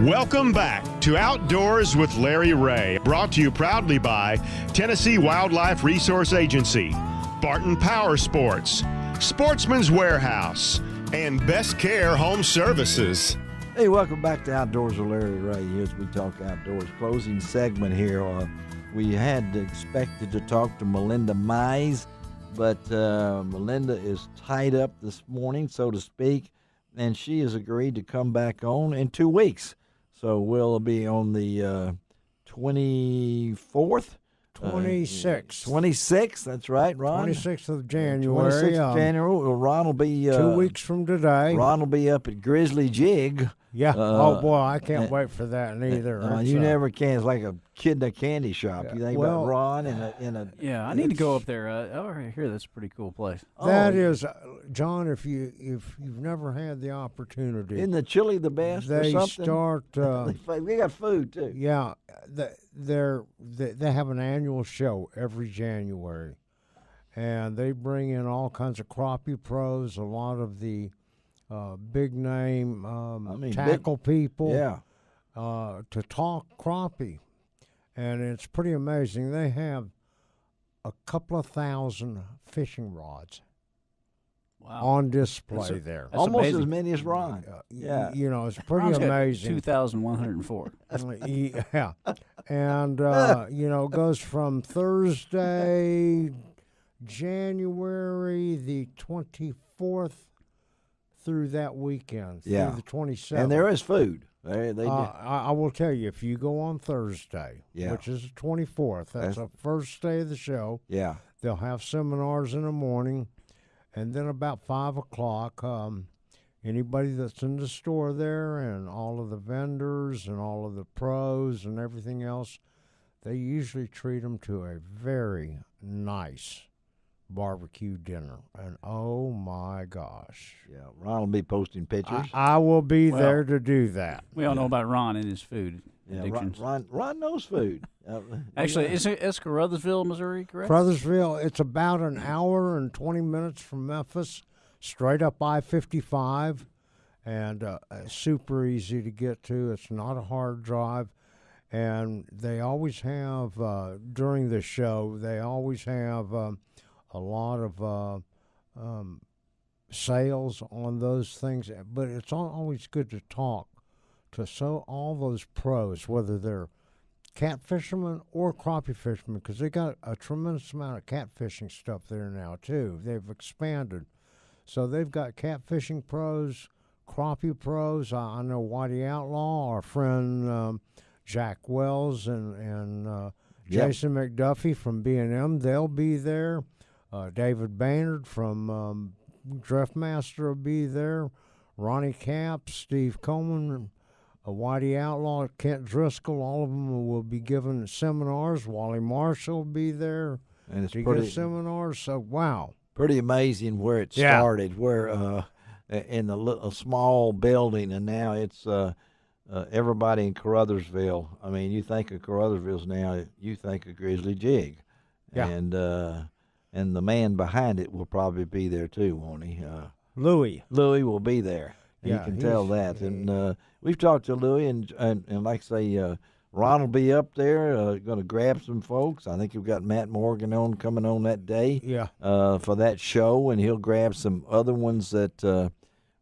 Welcome back to Outdoors with Larry Ray, brought to you proudly by Tennessee Wildlife Resource Agency, Barton Power Sports, Sportsman's Warehouse, and Best Care Home Services. Hey, welcome back to Outdoors with Larry Ray as we talk outdoors. Closing segment here. We had expected to talk to Melinda Hays, but Melinda is tied up this morning, so to speak, and she has agreed to come back on in 2 weeks. So we'll be on the 24th? 26th. 26th, that's right, Ron. 26th of January. 26th of January. Well, Ron will be... 2 weeks from today. Ron will be up at Grizzly Jig. Yeah. Oh, boy, I can't wait for that neither. You never can. It's like a kid in a candy shop. Yeah. You think about Ron in a... Yeah, I need to go up there. I hear that's a pretty cool place. That is, John, if you've never had the opportunity. Isn't the chili the best or something? We got food, too. Yeah. They have an annual show every January, and they bring in all kinds of crappie pros, a lot of the big name tackle people to talk crappie, and it's pretty amazing. They have a couple of thousand fishing rods on display there. Almost amazing. as many as Ron. It's pretty amazing. 2,104. Yeah. And, goes from Thursday, January the 24th through that weekend, through the 27th. And there is food. I will tell you, if you go on Thursday, which is the 24th, that's the first day of the show. Yeah. They'll have seminars in the morning, and then about 5 o'clock, anybody that's in the store there and all of the vendors and all of the pros and everything else, they usually treat them to a very nice barbecue dinner. And oh my gosh. Yeah, Ron will be posting pictures. I will be there to do that. We all know about Ron and his food addictions. Ron knows food. Actually, it's Caruthersville, Missouri, correct? Caruthersville, it's about an hour and 20 minutes from Memphis, straight up I-55, and super easy to get to. It's not a hard drive. And they always have, during the show, they always have a lot of sales on those things. But it's always good to talk to all those pros, whether they're catfishermen or crappie fishermen, because they got a tremendous amount of catfishing stuff there now, too. They've expanded. So they've got catfishing pros, crappie pros. I know Whitey Outlaw, our friend Jack Wells, and Jason McDuffie from B&M. They'll be there. David Baynard from Driftmaster will be there. Ronnie Capps, Steve Coleman, Whitey Outlaw, Kent Driscoll, all of them will be giving seminars. Wally Marshall will be there to give seminars. So, wow. Pretty amazing where it started, where in a small building, and now it's everybody in Caruthersville. I mean, you think of Caruthersville now, you think of Grizzly Jig. Yeah. And the man behind it will probably be there too, won't he? Louis will be there. Yeah, you can tell that. And we've talked to Louis, and like I say, Ron will be up there, going to grab some folks. I think we've got Matt Morgan coming on that day for that show, and he'll grab some other ones that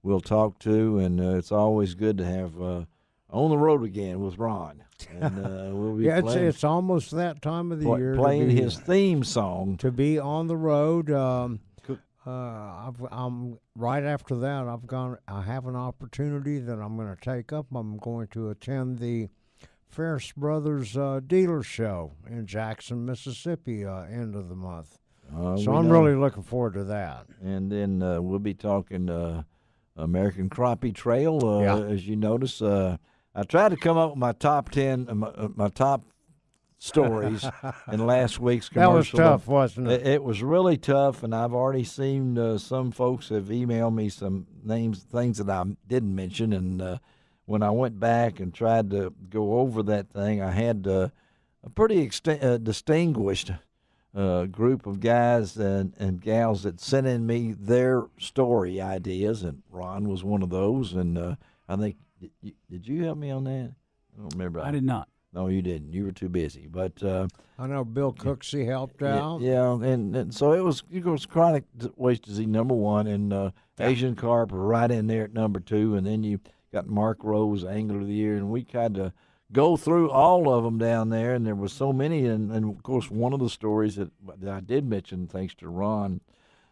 we'll talk to. And it's always good to have on the road again with Ron. And we'll be it's almost that time of the year. Playing his theme song. To be on the road. I'm right after that. I have an opportunity that I'm going to take up. I'm going to attend the Ferris Brothers dealer show in Jackson, Mississippi, end of the month. So I'm really looking forward to that. And then we'll be talking American Crappie Trail, as you notice. I tried to come up with my top 10, my top stories in last week's commercial. That was tough, wasn't it? It was really tough, and I've already seen some folks have emailed me some things that I didn't mention, and when I went back and tried to go over that thing, I had a pretty distinguished group of guys and gals that sent in me their story ideas, and Ron was one of those, and I think did you help me on that? I don't remember. I did not. No, you didn't. You were too busy. But I know Bill Cooksey helped out. Yeah, and so it was chronic waste disease #1, and Asian carp were right in there at #2, and then you got Mark Rose Angler of the Year, and we kind of go through all of them down there, and there was so many, and of course one of the stories that I did mention, thanks to Ron,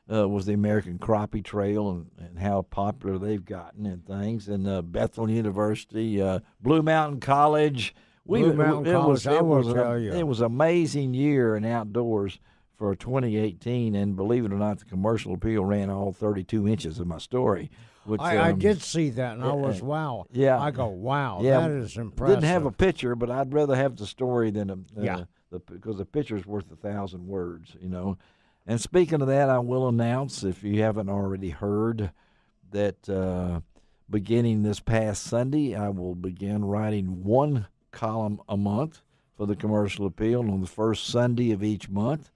was the American Crappie Trail and how popular they've gotten and things, and Bethel University, Blue Mountain College. Blue Mountain College, I will tell you. It was an amazing year in outdoors for 2018, and believe it or not, the Commercial Appeal ran all 32 inches of my story. Which, I did see that, and I was, wow. Yeah. I go, wow, Yeah, that is impressive. Didn't have a picture, but I'd rather have the story than because the picture's worth 1,000 words, you know. And speaking of that, I will announce, if you haven't already heard, that beginning this past Sunday, I will begin writing one column a month for the Commercial Appeal on the first Sunday of each month.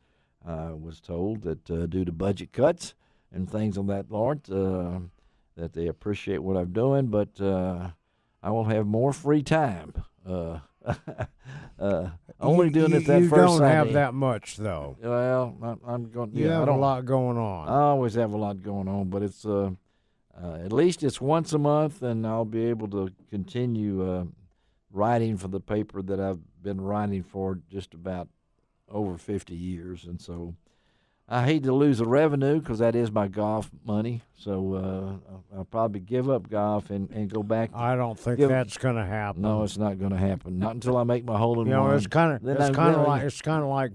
I was told that due to budget cuts and things of that sort, that they appreciate what I'm doing, but I will have more free time. Only doing it that you first don't Sunday. have that much, though. Well, I'm going. You have I a lot going on. I always have a lot going on, but it's at least it's once a month, and I'll be able to continue writing for the paper that I've been writing for just about over 50 years, and so I hate to lose the revenue because that is my golf money. So I'll probably give up golf and go back. I don't think that's going to happen. No, it's not going to happen. Not until I make my hole in one. You know, it's kind of like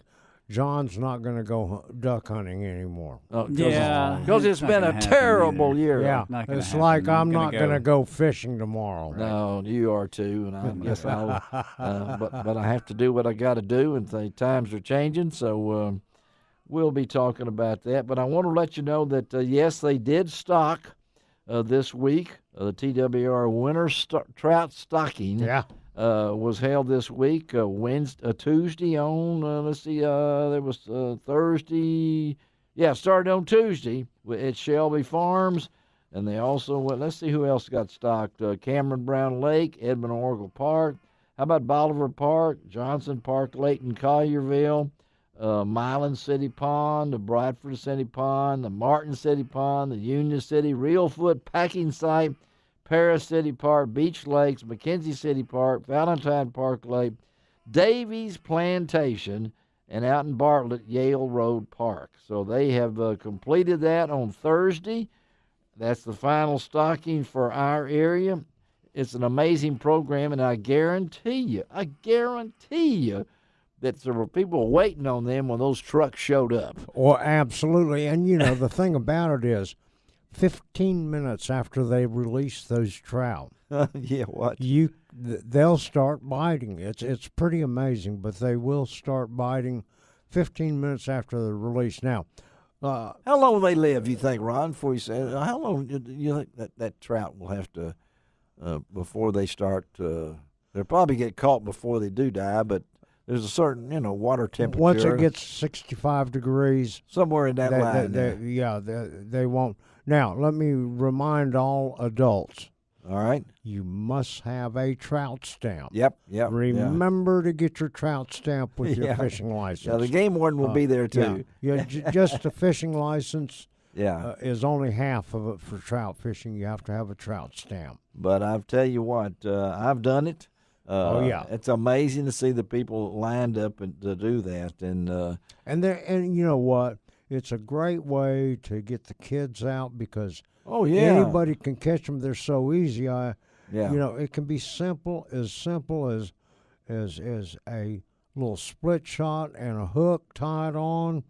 John's not going to go duck hunting anymore. Because it's been a terrible year. Yeah, it's like I'm not going to go fishing tomorrow. Right? No, you are too, and I guess I'll. But I have to do what I got to do, and the times are changing, so. We'll be talking about that, but I want to let you know that, yes, they did stock this week. The TWR Winter Trout Stocking was held this week, Tuesday on, there was Thursday. Yeah, started on Tuesday at Shelby Farms, and they also went, let's see who else got stocked. Cameron Brown Lake, Edmond Oracle Park. How about Bolivar Park, Johnson Park, Layton, Collierville, Milan City Pond, the Bradford City Pond, the Martin City Pond, the Union City, Reelfoot Packing Site, Paris City Park, Beach Lakes, McKenzie City Park, Valentine Park Lake, Davies Plantation, and out in Bartlett, Yale Road Park. So they have completed that on Thursday. That's the final stocking for our area. It's an amazing program, and I guarantee you, that there were people waiting on them when those trucks showed up. Oh, absolutely. And, you know, the thing about it is 15 minutes after they release those trout, they'll start biting. It's pretty amazing, but they will start biting 15 minutes after the release. Now, how long will they live, you think, Ron, before you say, how long do you think that trout will have to, before they start, they'll probably get caught before they do die, but there's a certain, water temperature. Once it gets 65 degrees. Somewhere in that line. They won't. Now, let me remind all adults. All right. You must have a trout stamp. Yep. Remember to get your trout stamp with your fishing license. Yeah, the game warden will be there, too. Yeah, just a fishing license is only half of it for trout fishing. You have to have a trout stamp. But I'll tell you what, I've done it. It's amazing to see the people lined up to do that, and you know what? It's a great way to get the kids out because anybody can catch them. They're so easy. It can be simple as a little split shot and a hook tied on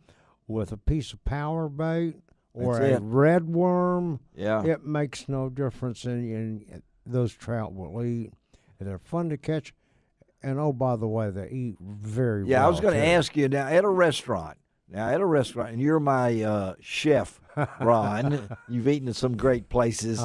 with a piece of power bait or a red worm. Yeah, it makes no difference, and those trout will eat. They're fun to catch, and oh, by the way, they eat very well. Yeah, I was going to ask you now at a restaurant, and you're my chef, Ron. You've eaten at some great places.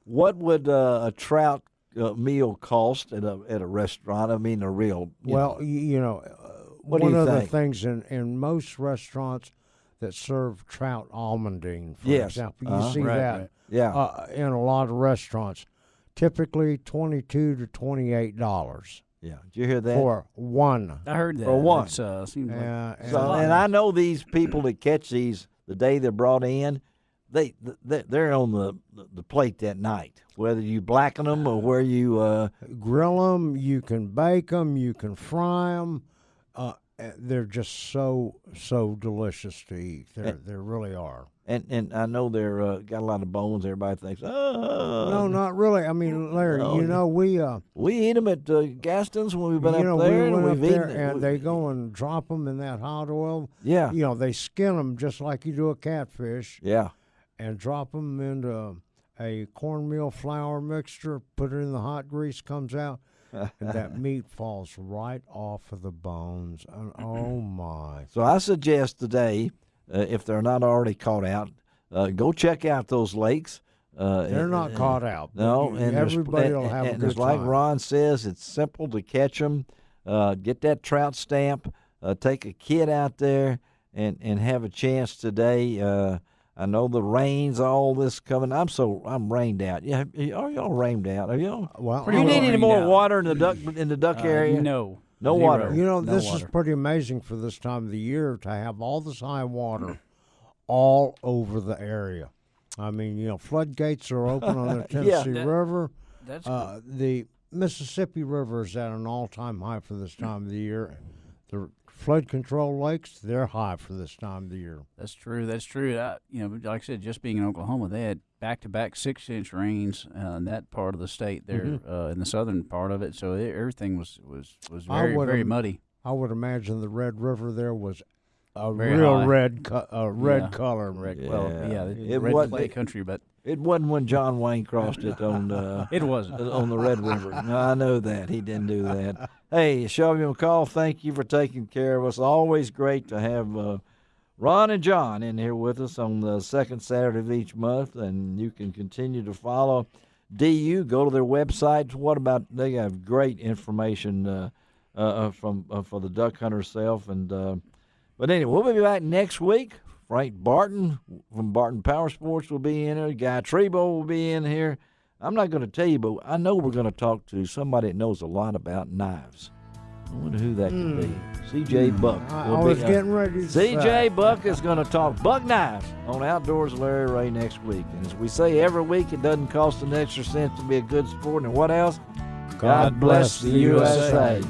What would a trout meal cost at a restaurant? I mean, a real. One of the things in most restaurants that serve trout almondine, for example, you see that in a lot of restaurants. typically $22 to $28. Yeah, did you hear that? For one. I heard that. For one. Seems like And I know these people that catch these the day they're brought in, they're on the plate that night. Whether you blacken them or where you grill them, you can bake them, you can fry them. They're just so delicious to eat. They really are. And I know they're got a lot of bones. Everybody thinks, oh. No, not really. I mean, Larry, we eat them at Gaston's when we've been up there, we went and up there, and they go and drop them in that hot oil. Yeah. They skin them just like you do a catfish. Yeah. And drop them into a cornmeal flour mixture. Put it in the hot grease, comes out, and that meat falls right off of the bones. And, oh my! So I suggest today, if they're not already caught out, go check out those lakes. They're not caught out. No, and everybody will have a good time. Like Ron says, it's simple to catch them. Get that trout stamp. Take a kid out there and have a chance today. I know the rain's all this coming. I'm rained out. Yeah, are y'all rained out? Are y'all? Well, you need any more water in the duck area? No. No water. This is pretty amazing for this time of the year to have all this high water all over the area. I mean, floodgates are open on the Tennessee River. That's cool. The Mississippi River is at an all-time high for this time of the year. The flood control lakes, they're high for this time of the year. That's true. Like I said, just being in Oklahoma, they had back-to-back 6-inch rains in that part of the state there, in the southern part of it. So everything was very muddy. I would imagine the Red River there was a Very real high. red color. It red clay country, but it wasn't when John Wayne crossed it on. It wasn't on the Red River. No, I know that he didn't do that. Hey, Shelby McCall, thank you for taking care of us. Always great to have Ron and John in here with us on the second Saturday of each month, and you can continue to follow DU. Go to their website. What about? They have great information for the duck hunter self. And but anyway, we'll be back next week. Frank Barton from Barton Power Sports will be in here. Guy Trebo will be in here. I'm not going to tell you, but I know we're going to talk to somebody that knows a lot about knives. I wonder who that could be. C.J. Buck. I was getting ready to C.J. Buck is going to talk buck knives on Outdoors Larry Ray next week. And as we say every week, it doesn't cost an extra cent to be a good sport. And what else? God bless the USA.